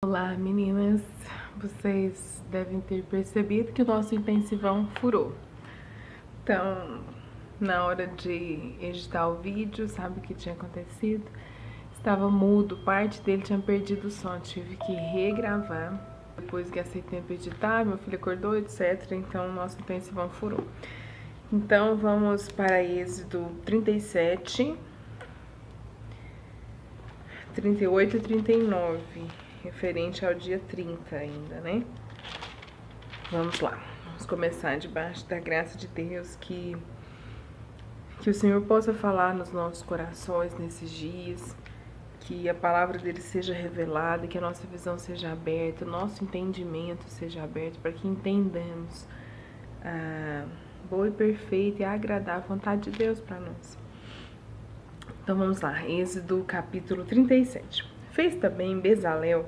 Olá meninas, vocês devem ter percebido que o nosso intensivão furou. Então, na hora de editar o vídeo, sabe o que tinha acontecido? Estava mudo, parte dele tinha perdido o som, tive que regravar. Depois que aceitei tempo de editar, meu filho acordou, etc. Então, o nosso intensivão furou. Então, vamos para Êxodo 37, 38 e 39. Referente ao dia 30 ainda, né? Vamos lá. Vamos começar debaixo da graça de Deus, que o Senhor possa falar nos nossos corações nesses dias, que a palavra dele seja revelada, que a nossa visão seja aberta, o nosso entendimento seja aberto, para que entendamos a boa e perfeita e agradável vontade de Deus para nós. Então vamos lá, Êxodo capítulo 37. Fez também Bezalel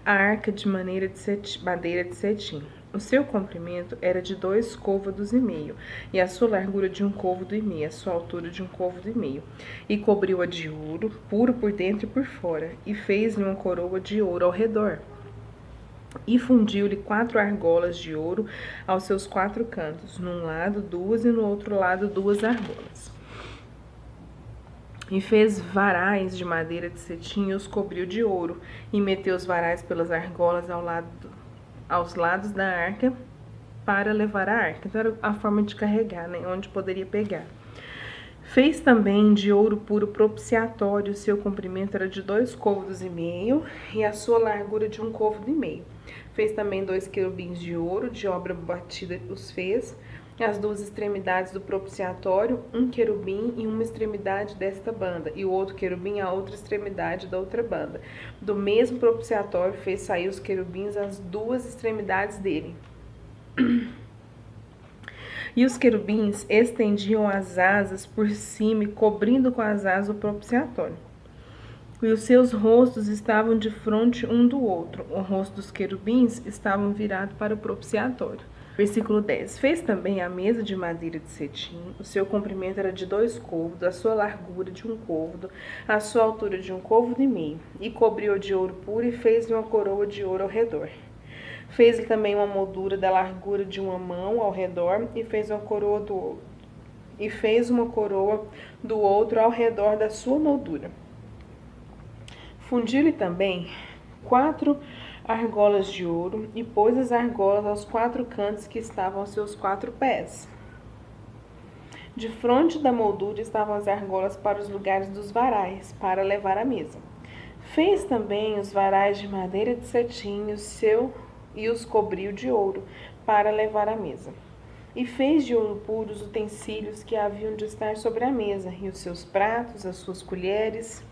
a arca de madeira de cetim. O seu comprimento era de 2 côvados e meio, e a sua largura de 1 côvado e meio, a sua altura de 1 côvado e meio. E cobriu-a de ouro, puro por dentro e por fora, e fez-lhe uma coroa de ouro ao redor. E fundiu-lhe 4 argolas de ouro aos seus 4 cantos, num lado 2 e no outro lado 2 argolas. E fez varais de madeira de cetim e os cobriu de ouro, e meteu os varais pelas argolas aos lados da arca, para levar a arca. Então era a forma de carregar, né? Onde poderia pegar. Fez também de ouro puro propiciatório, o seu comprimento era de 2 côvados e meio, e a sua largura de 1 côvado e meio. Fez também 2 querubins de ouro, de obra batida os fez, as 2 extremidades do propiciatório, um querubim em uma extremidade desta banda, e o outro querubim à outra extremidade da outra banda. Do mesmo propiciatório fez sair os querubins às 2 extremidades dele. E os querubins estendiam as asas por cima, cobrindo com as asas o propiciatório. E os seus rostos estavam de frente um do outro. O rosto dos querubins estavam virado para o propiciatório. Versículo 10. Fez também a mesa de madeira de cetim. O seu comprimento era de 2 côvados, a sua largura de 1 côvado, a sua altura de 1 côvado e meio. E cobriu de ouro puro e fez-lhe uma coroa de ouro ao redor. Fez-lhe também uma moldura da largura de 1 mão ao redor e fez uma coroa do outro. E fez uma coroa do outro ao redor da sua moldura. Fundiu-lhe também 4 argolas de ouro e pôs as argolas aos 4 cantos que estavam aos seus 4 pés. De frente da moldura estavam as argolas para os lugares dos varais, para levar a mesa. Fez também os varais de madeira de cetim e os cobriu de ouro, para levar a mesa. E fez de ouro puro os utensílios que haviam de estar sobre a mesa, e os seus pratos, as suas colheres,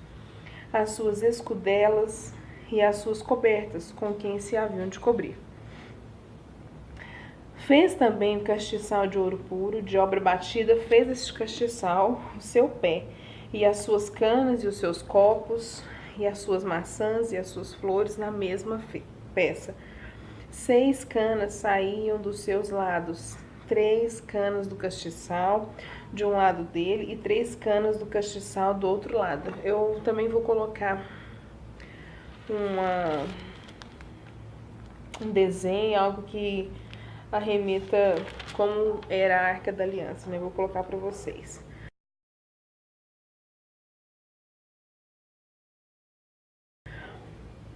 as suas escudelas e as suas cobertas, com quem se haviam de cobrir. Fez também o castiçal de ouro puro, de obra batida, fez este castiçal o seu pé, e as suas canas e os seus copos, e as suas maçãs e as suas flores na mesma peça. 6 canas saíam dos seus lados, 3 canas do castiçal de um lado dele e 3 canas do castiçal do outro lado. Eu também vou colocar um desenho, algo que arremeta como era a Arca da Aliança, né? Vou colocar para vocês.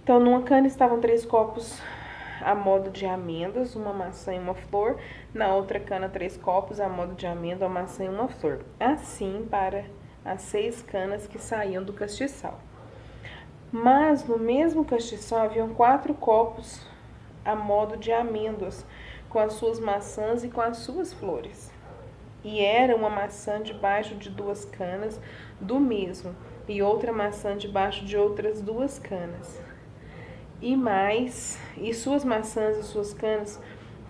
Então, numa cana estavam 3 copos a modo de amêndoas, uma maçã e uma flor. Na outra cana, 3 copos a modo de amêndoa, uma maçã e uma flor. Assim para as 6 canas que saíam do castiçal. Mas no mesmo castiçal haviam 4 copos a modo de amêndoas, com as suas maçãs e com as suas flores. E era uma maçã debaixo de 2 canas do mesmo, e outra maçã debaixo de outras 2 canas. E suas maçãs e suas canas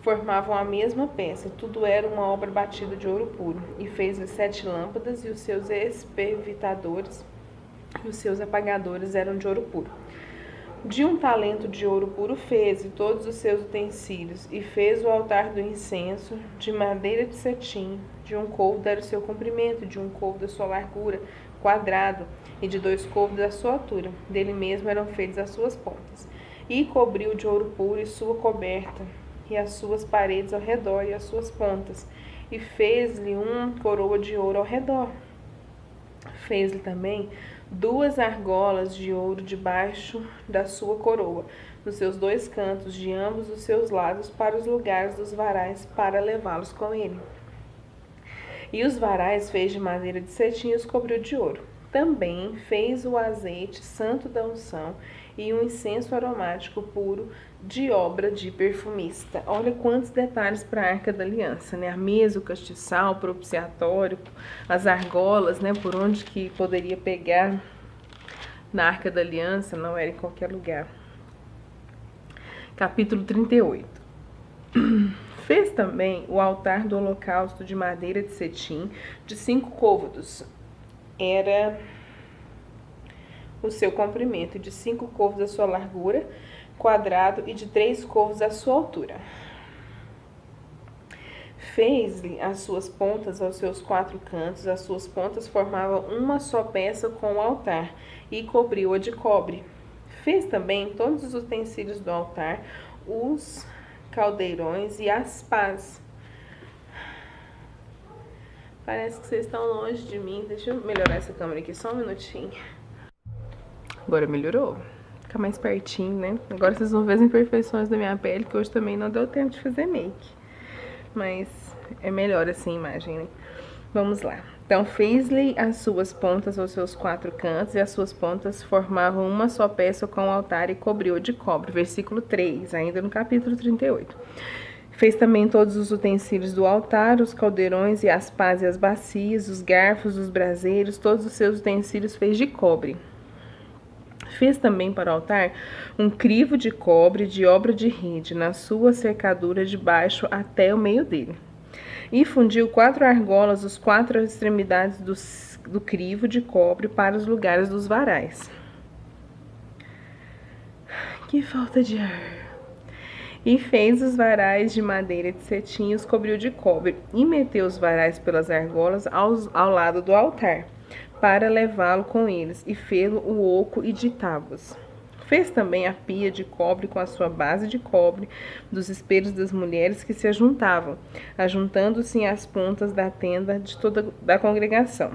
formavam a mesma peça. Tudo era uma obra batida de ouro puro. E fez-lhe 7 lâmpadas, e os seus espervitadores e os seus apagadores eram de ouro puro. De 1 talento de ouro puro fez, e todos os seus utensílios, e fez o altar do incenso de madeira de cetim, de 1 côvado era o seu comprimento, de 1 côvado a sua largura, quadrado, e de 2 côvados a sua altura. Dele mesmo eram feitas as suas pontas. e cobriu de ouro puro e sua coberta, e as suas paredes ao redor e as suas pontas, e fez-lhe uma coroa de ouro ao redor. Fez-lhe também 2 argolas de ouro debaixo da sua coroa, nos seus 2 cantos, de ambos os seus lados, para os lugares dos varais, para levá-los com ele. E os varais fez de madeira de cetim e os cobriu de ouro. Também fez o azeite santo da unção e um incenso aromático puro de obra de perfumista. Olha quantos detalhes para a Arca da Aliança, né? A mesa, o castiçal, o propiciatório, as argolas, né? Por onde que poderia pegar na Arca da Aliança, não era em qualquer lugar. Capítulo 38. Fez também o altar do holocausto de madeira de cetim, de 5 côvados. Era o seu comprimento, de 5 côvados a sua largura, quadrado, e de 3 côvados a sua altura. Fez-lhe as suas pontas aos seus 4 cantos, as suas pontas formavam uma só peça com o altar, e cobriu-a de cobre. Fez também todos os utensílios do altar, os caldeirões e as pás. Parece que vocês estão longe de mim. Deixa eu melhorar essa câmera aqui só um minutinho. Agora melhorou. Fica mais pertinho, né? Agora vocês vão ver as imperfeições da minha pele, que hoje também não deu tempo de fazer make. Mas é melhor assim a imagem, né? Vamos lá. Então, fez-lhe as suas pontas aos seus 4 cantos, e as suas pontas formavam uma só peça com o altar, e cobriu de cobre. Versículo 3, ainda no capítulo 38. Fez também todos os utensílios do altar, os caldeirões e as pás e as bacias, os garfos, os braseiros, todos os seus utensílios fez de cobre. Fez também para o altar um crivo de cobre de obra de rede, na sua cercadura de baixo até o meio dele. E fundiu 4 argolas, os 4 extremidades do crivo de cobre, para os lugares dos varais. Que falta de ar! E fez os varais de madeira de cetim e os cobriu de cobre, e meteu os varais pelas argolas ao lado do altar, para levá-lo com eles, e fê-lo o oco e de tábuas. Fez também a pia de cobre com a sua base de cobre, dos espelhos das mulheres que se ajuntavam, ajuntando-se às pontas da tenda de toda da congregação.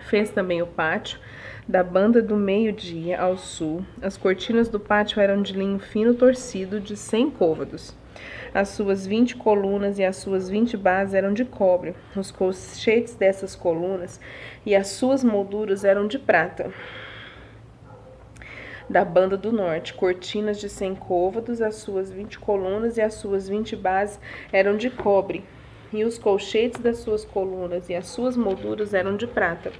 Fez também o pátio da banda do meio-dia ao sul. As cortinas do pátio eram de linho fino torcido, de 100 côvados. As suas 20 colunas e as suas 20 bases eram de cobre. Os colchetes dessas colunas e as suas molduras eram de prata. Da banda do norte, cortinas de 100 côvados, as suas 20 colunas e as suas 20 bases eram de cobre, e os colchetes das suas colunas e as suas molduras eram de prata.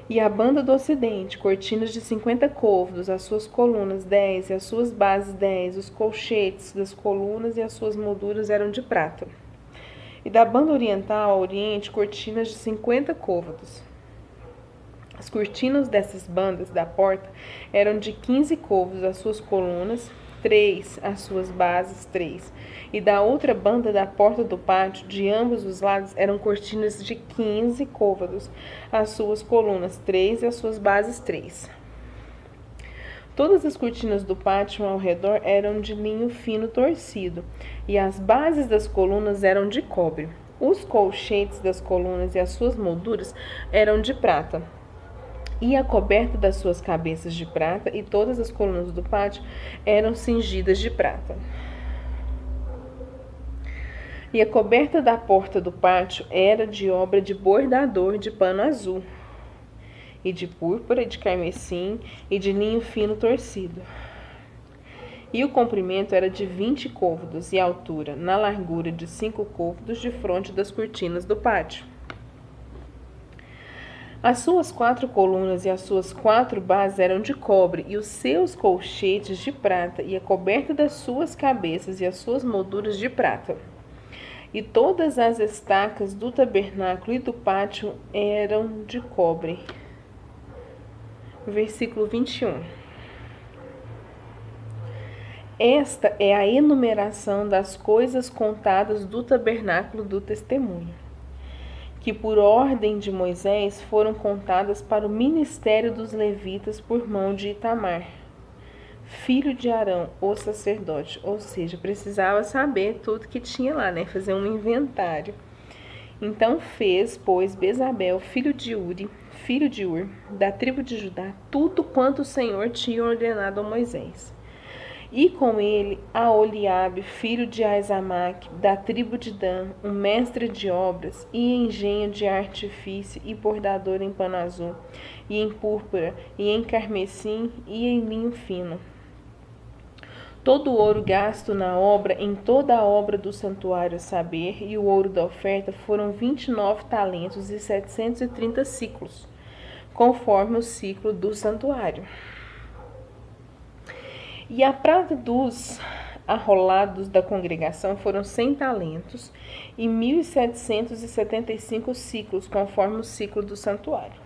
E a banda do ocidente, cortinas de 50 côvados, as suas colunas 10 e as suas bases 10, os colchetes das colunas e as suas molduras eram de prata. E da banda oriental ao oriente, cortinas de 50 côvados. As cortinas dessas bandas da porta eram de 15 côvados, as suas colunas 3, as suas bases 3. E da outra banda da porta do pátio, de ambos os lados, eram cortinas de 15 côvados, as suas colunas 3 e as suas bases 3. Todas as cortinas do pátio ao redor eram de linho fino torcido, e as bases das colunas eram de cobre. Os colchetes das colunas e as suas molduras eram de prata. E a coberta das suas cabeças de prata, e todas as colunas do pátio eram cingidas de prata. E a coberta da porta do pátio era de obra de bordador de pano azul, e de púrpura, e de carmesim, e de linho fino torcido. E o comprimento era de 20 côvados, e a altura, na largura, de 5 côvados, de fronte das cortinas do pátio. As suas 4 colunas e as suas 4 bases eram de cobre, e os seus colchetes de prata, e a coberta das suas cabeças e as suas molduras de prata. E todas as estacas do tabernáculo e do pátio eram de cobre. Versículo 21. Esta é a enumeração das coisas contadas do tabernáculo do testemunho, que por ordem de Moisés foram contadas para o ministério dos levitas por mão de Itamar, filho de Arão, o sacerdote. Ou seja, precisava saber tudo que tinha lá, né? Fazer um inventário. Então fez, pois, Bezabel, filho de Uri, filho de Ur, da tribo de Judá, tudo quanto o Senhor tinha ordenado a Moisés. E com ele a Oliabe, filho de Aizamaque, da tribo de Dan, um mestre de obras e engenho de artifício e bordador em pano azul, e em púrpura, e em carmesim, e em linho fino. Todo o ouro gasto na obra, em toda a obra do santuário, saber, e o ouro da oferta foram 29 talentos e 730 ciclos, conforme o ciclo do santuário. E a prata dos arrolados da congregação foram 100 talentos e 1.775 ciclos, conforme o ciclo do santuário.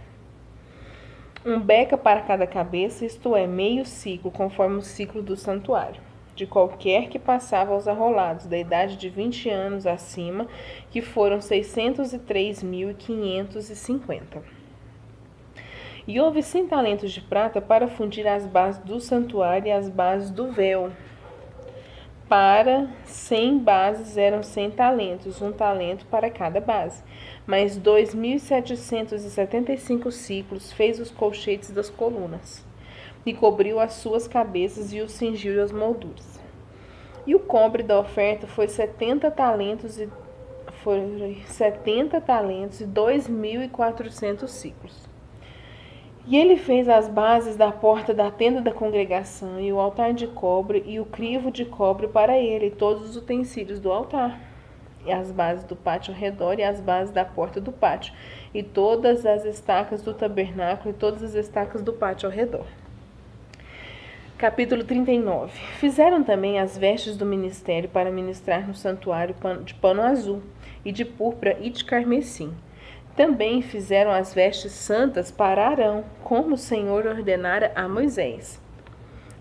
Um beca para cada cabeça, isto é, meio ciclo, conforme o ciclo do santuário, de qualquer que passava aos arrolados, da idade de 20 anos acima, que foram 603.550. E houve 100 talentos de prata para fundir as bases do santuário e as bases do véu. Para 100 bases eram 100 talentos, um talento para cada base. Mas 2.775 ciclos fez os colchetes das colunas, e cobriu as suas cabeças e os cingiu as molduras. E o cobre da oferta foi 70 talentos e 2.400 ciclos. E ele fez as bases da porta da tenda da congregação, e o altar de cobre, e o crivo de cobre para ele, e todos os utensílios do altar, e as bases do pátio ao redor, e as bases da porta do pátio, e todas as estacas do tabernáculo, e todas as estacas do pátio ao redor. Capítulo 39. Fizeram também as vestes do ministério para ministrar no santuário de pano azul, e de púrpura e de carmesim. Também fizeram as vestes santas para Arão, como o Senhor ordenara a Moisés.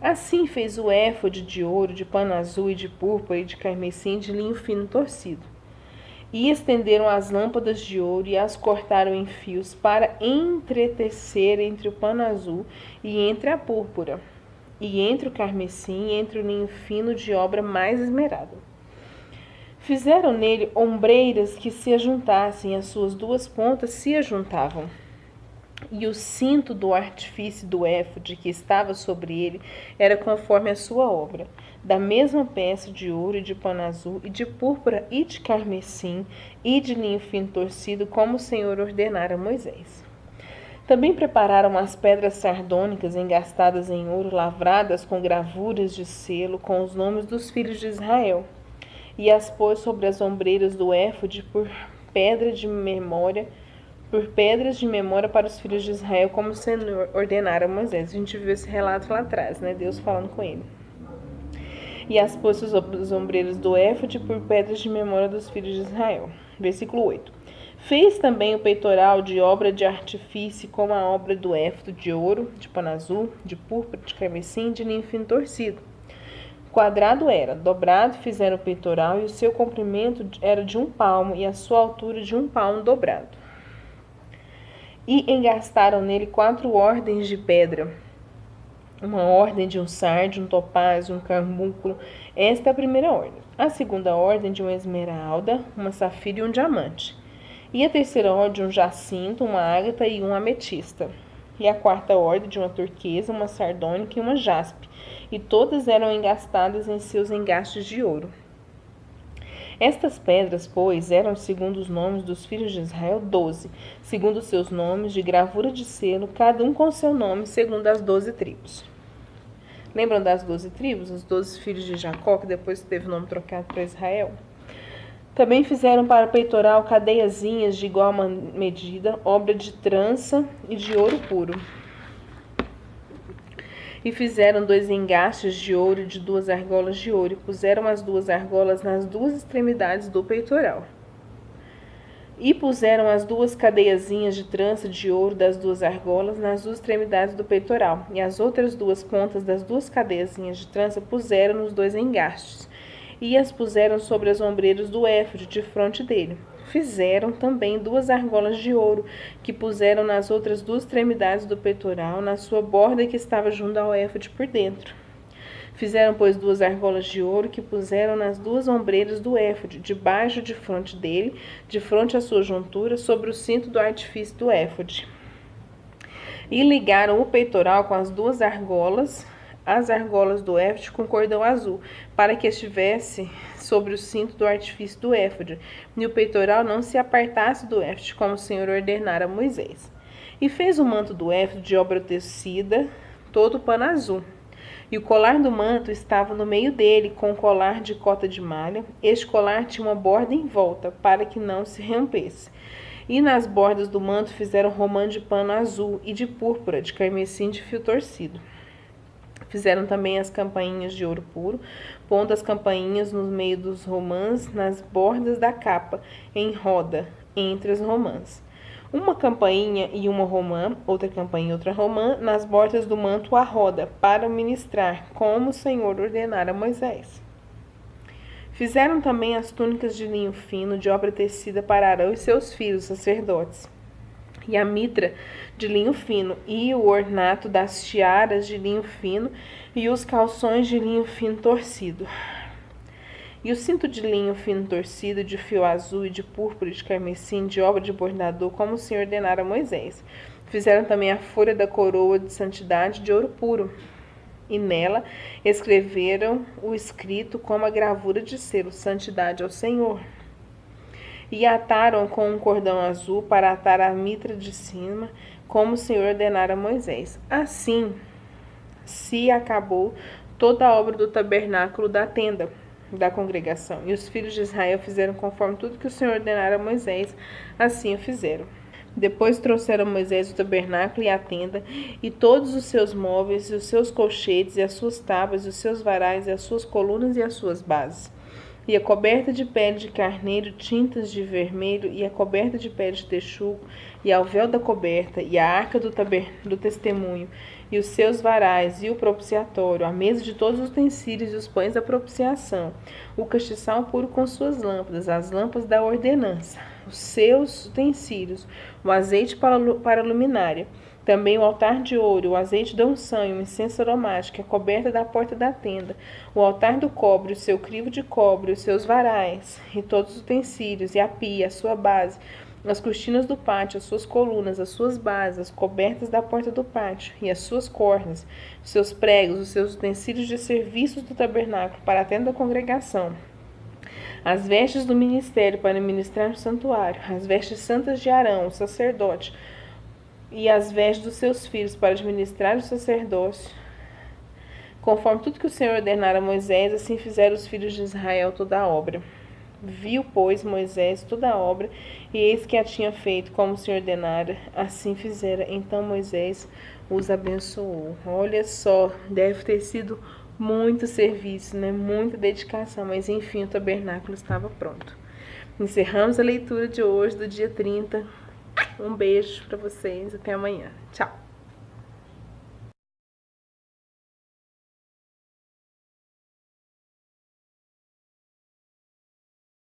Assim fez o éfode de ouro, de pano azul e de púrpura e de carmesim de linho fino torcido. E estenderam as lâmpadas de ouro e as cortaram em fios para entretecer entre o pano azul e entre a púrpura, e entre o carmesim e entre o linho fino de obra mais esmerada. Fizeram nele ombreiras que se ajuntassem, as suas duas pontas se ajuntavam. E o cinto do artifício do éfode que estava sobre ele era conforme a sua obra, da mesma peça de ouro e de pano azul, e de púrpura e de carmesim, e de linho fino torcido, como o Senhor ordenara a Moisés. Também prepararam as pedras sardônicas engastadas em ouro, lavradas com gravuras de selo, com os nomes dos filhos de Israel, e as pôs sobre as ombreiras do éfode por pedras de memória para os filhos de Israel, como o Senhor ordenara a Moisés. A gente viu esse relato lá atrás, né? Deus falando com ele. E as pôs sobre as ombreiras do éfode por pedras de memória dos filhos de Israel. Versículo 8. Fez também o peitoral de obra de artifício, como a obra do éfode, de ouro, de pano azul, de púrpura, de carmesim, de linho fino torcido. Quadrado era, dobrado fizeram o peitoral, e o seu comprimento era de 1 palmo, e a sua altura de 1 palmo dobrado. E engastaram nele 4 ordens de pedra, uma ordem de um sardio, um topázio, um carbúnculo. Esta é a primeira ordem. A segunda ordem de uma esmeralda, uma safira e um diamante. E a terceira ordem de um jacinto, uma ágata e um ametista. E a quarta ordem de uma turquesa, uma sardônica e uma jaspe. E todas eram engastadas em seus engastes de ouro. Estas pedras, pois, eram, segundo os nomes dos filhos de Israel, 12, segundo os seus nomes, de gravura de selo, cada um com seu nome, segundo as 12 tribos. Lembram das 12 tribos? Os 12 filhos de Jacó, que depois teve o nome trocado para Israel? Também fizeram para o peitoral cadeiazinhas de igual medida, obra de trança e de ouro puro. E fizeram 2 engastes de ouro de 2 argolas de ouro, e puseram as 2 argolas nas 2 extremidades do peitoral. E puseram as 2 cadeiazinhas de trança de ouro das 2 argolas nas 2 extremidades do peitoral, e as outras 2 pontas das 2 cadeiazinhas de trança puseram nos 2 engastes, e as puseram sobre as ombreiras do éfode, de fronte dele. Fizeram também 2 argolas de ouro, que puseram nas outras 2 extremidades do peitoral, na sua borda que estava junto ao éfode por dentro. Fizeram, pois, 2 argolas de ouro que puseram nas 2 ombreiras do éfode, debaixo de fronte dele, de fronte à sua juntura, sobre o cinto do artifício do éfode. E ligaram o peitoral com as 2 argolas, as argolas do éfode com cordão azul, para que estivesse sobre o cinto do artifício do éfode, e o peitoral não se apartasse do éfode, como o Senhor ordenara a Moisés. E fez o manto do éfode de obra tecida, todo pano azul. E o colar do manto estava no meio dele, com um colar de cota de malha. Este colar tinha uma borda em volta, para que não se rompesse. E nas bordas do manto fizeram romã de pano azul e de púrpura, de carmesim de fio torcido. Fizeram também as campainhas de ouro puro, pondo as campainhas no meio dos romãs, nas bordas da capa, em roda, entre as romãs. Uma campainha e uma romã, outra campainha e outra romã, nas bordas do manto à roda, para ministrar, como o Senhor ordenara a Moisés. Fizeram também as túnicas de linho fino, de obra tecida para Arão e seus filhos, sacerdotes, e a mitra de linho fino, e o ornato das tiaras de linho fino, e os calções de linho fino torcido. E o cinto de linho fino torcido, de fio azul e de púrpura e de carmesim, de obra de bordador, como o Senhor ordenara a Moisés. Fizeram também a folha da coroa de santidade de ouro puro, e nela escreveram o escrito como a gravura de selo, santidade ao Senhor. E ataram com um cordão azul para atar a mitra de cima, como o Senhor ordenara a Moisés. Assim se acabou toda a obra do tabernáculo da tenda da congregação. E os filhos de Israel fizeram conforme tudo que o Senhor ordenara a Moisés, assim o fizeram. Depois trouxeram a Moisés o tabernáculo e a tenda, e todos os seus móveis, e os seus colchetes, e as suas tábuas, e os seus varais, e as suas colunas, e as suas bases. E a coberta de pele de carneiro, tintas de vermelho, e a coberta de pele de texugo, e ao véu da coberta, e a arca do testemunho, e os seus varais, e o propiciatório, a mesa de todos os utensílios e os pães da propiciação, o castiçal puro com suas lâmpadas, as lâmpadas da ordenança, os seus utensílios, o azeite para a luminária, também o altar de ouro, o azeite da unção e o incenso aromático, a coberta da porta da tenda, o altar do cobre, o seu crivo de cobre, os seus varais, e todos os utensílios, e a pia, a sua base, as cortinas do pátio, as suas colunas, as suas bases, as cobertas da porta do pátio, e as suas cordas, os seus pregos, os seus utensílios de serviços do tabernáculo para a tenda da congregação, as vestes do ministério para ministrar no santuário, as vestes santas de Arão, o sacerdote, e as vestes dos seus filhos para administrar o sacerdócio. Conforme tudo que o Senhor ordenara a Moisés, assim fizeram os filhos de Israel toda a obra. Viu, pois, Moisés toda a obra, e eis que a tinha feito como o Senhor ordenara, assim fizera. Então Moisés os abençoou. Olha só, deve ter sido muito serviço, né? Muita dedicação, mas enfim, o tabernáculo estava pronto. Encerramos a leitura de hoje, do dia 30. Um beijo para vocês, até amanhã. Tchau!